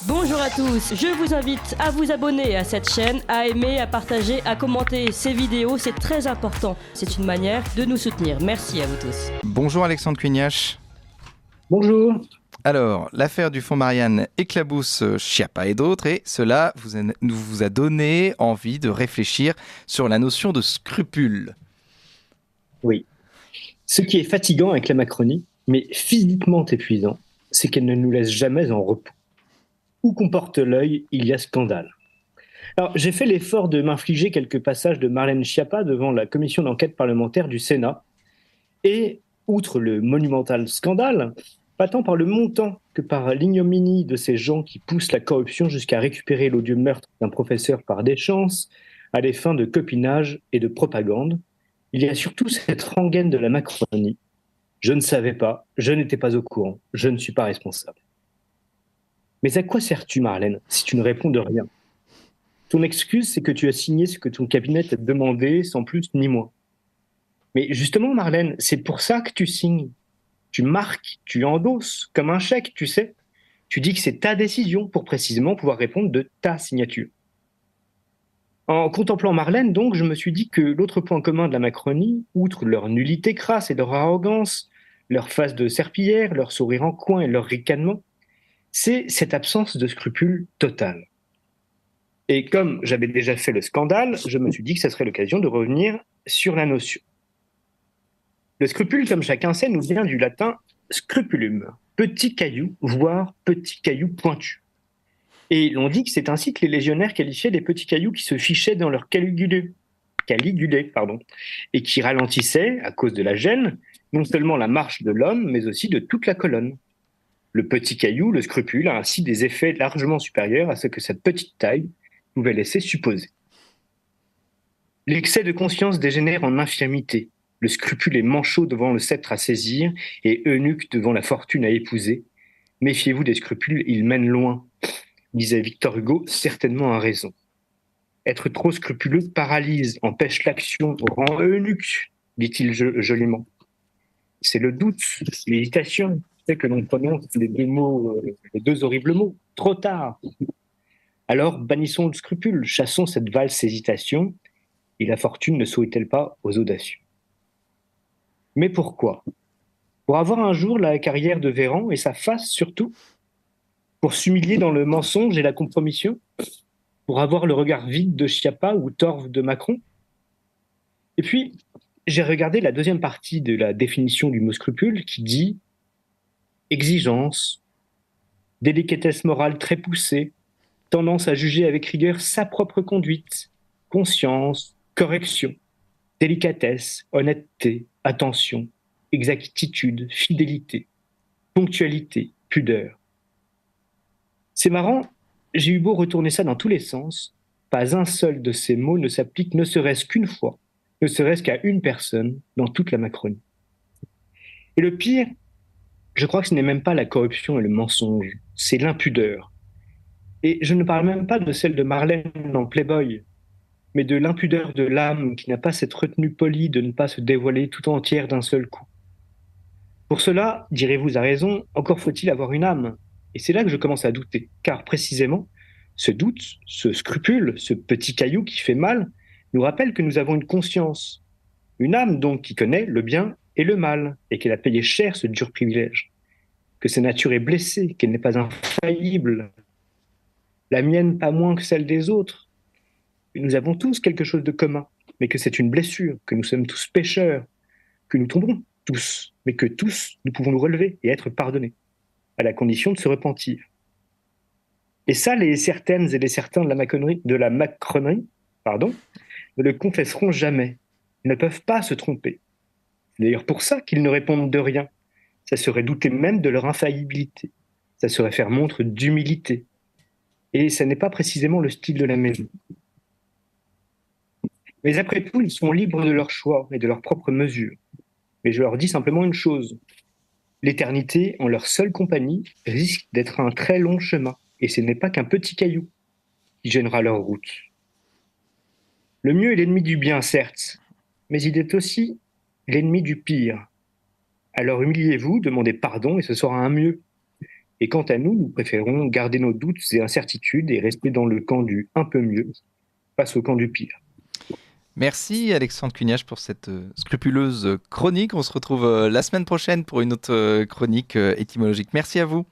Bonjour à tous, je vous invite à vous abonner à cette chaîne, à aimer, à partager, à commenter ces vidéos, c'est très important. C'est une manière de nous soutenir. Merci à vous tous. Bonjour Alexandre Cugnache. Bonjour. Alors, l'affaire du fonds Marianne éclabousse Schiappa et d'autres, et cela vous a donné envie de réfléchir sur la notion de scrupule. Oui. Ce qui est fatigant avec la Macronie, mais physiquement épuisant, c'est qu'elle ne nous laisse jamais en repos. Où qu'on porte l'œil, il y a scandale. Alors, j'ai fait l'effort de m'infliger quelques passages de Marlène Schiappa devant la commission d'enquête parlementaire du Sénat. Et, outre le monumental scandale, pas tant par le montant que par l'ignominie de ces gens qui poussent la corruption jusqu'à récupérer l'odieux meurtre d'un professeur par déchéance, à des fins de copinage et de propagande, il y a surtout cette rengaine de la Macronie. Je ne savais pas, je n'étais pas au courant, je ne suis pas responsable. Mais à quoi sers-tu, Marlène, si tu ne réponds de rien? Ton excuse, c'est que tu as signé ce que ton cabinet t'a demandé, sans plus ni moins. Mais justement, Marlène, c'est pour ça que tu signes. Tu marques, tu endosses, comme un chèque, tu sais. Tu dis que c'est ta décision pour précisément pouvoir répondre de ta signature. En contemplant Marlène, donc, je me suis dit que l'autre point commun de la Macronie, outre leur nullité crasse et leur arrogance, leur face de serpillière, leur sourire en coin et leur ricanement, c'est cette absence de scrupule totale. Et comme j'avais déjà fait le scandale, je me suis dit que ce serait l'occasion de revenir sur la notion. Le scrupule, comme chacun sait, nous vient du latin scrupulum, petit caillou, voire petit caillou pointu. Et l'on dit que c'est ainsi que les légionnaires qualifiaient les petits cailloux qui se fichaient dans leur caligulé, et qui ralentissaient, à cause de la gêne, non seulement la marche de l'homme, mais aussi de toute la colonne. Le petit caillou, le scrupule, a ainsi des effets largement supérieurs à ce que cette petite taille pouvait laisser supposer. L'excès de conscience dégénère en infirmité. Le scrupule est manchot devant le sceptre à saisir et eunuque devant la fortune à épouser. Méfiez-vous des scrupules, ils mènent loin, disait Victor Hugo, certainement à raison. Être trop scrupuleux paralyse, empêche l'action, rend eunuque, dit-il joliment. C'est le doute, l'hésitation, c'est que l'on prononce les deux mots, les deux horribles mots, trop tard. Alors bannissons le scrupule, chassons cette valse hésitation, et la fortune ne sourit-elle pas aux audacieux. Mais pourquoi? Pour avoir un jour la carrière de Véran et sa face surtout? Pour s'humilier dans le mensonge et la compromission? Pour avoir le regard vide de Schiappa ou torve de Macron? Et puis, j'ai regardé la deuxième partie de la définition du mot scrupule qui dit exigence, délicatesse morale très poussée, tendance à juger avec rigueur sa propre conduite, conscience, correction, délicatesse, honnêteté, attention, exactitude, fidélité, ponctualité, pudeur. C'est marrant, j'ai eu beau retourner ça dans tous les sens, pas un seul de ces mots ne s'applique ne serait-ce qu'une fois, ne serait-ce qu'à une personne dans toute la Macronie. Et le pire, je crois que ce n'est même pas la corruption et le mensonge, c'est l'impudeur. Et je ne parle même pas de celle de Marlène dans Playboy, mais de l'impudeur de l'âme qui n'a pas cette retenue polie de ne pas se dévoiler tout entière d'un seul coup. Pour cela, direz-vous à raison, encore faut-il avoir une âme. Et c'est là que je commence à douter, car précisément, ce doute, ce scrupule, ce petit caillou qui fait mal, nous rappelle que nous avons une conscience, une âme donc qui connaît le bien et le mal, et qu'elle a payé cher ce dur privilège, que sa nature est blessée, qu'elle n'est pas infaillible, la mienne pas moins que celle des autres. Nous avons tous quelque chose de commun, mais que c'est une blessure, que nous sommes tous pécheurs, que nous tombons tous, mais que tous nous pouvons nous relever et être pardonnés, à la condition de se repentir. Et ça, les certaines et les certains de la Macronerie, ne le confesseront jamais. Ils ne peuvent pas se tromper. C'est d'ailleurs pour ça qu'ils ne répondent de rien. Ça serait douter même de leur infaillibilité. Ça serait faire montre d'humilité. Et ça n'est pas précisément le style de la maison. Mais après tout, ils sont libres de leur choix et de leur propre mesure. Mais je leur dis simplement une chose. L'éternité, en leur seule compagnie, risque d'être un très long chemin. Et ce n'est pas qu'un petit caillou qui gênera leur route. Le mieux est l'ennemi du bien, certes, mais il est aussi l'ennemi du pire. Alors humiliez-vous, demandez pardon et ce sera un mieux. Et quant à nous, nous préférons garder nos doutes et incertitudes et rester dans le camp du un peu mieux face au camp du pire. Merci Alexandre Cugnache pour cette scrupuleuse chronique. On se retrouve la semaine prochaine pour une autre chronique étymologique. Merci à vous.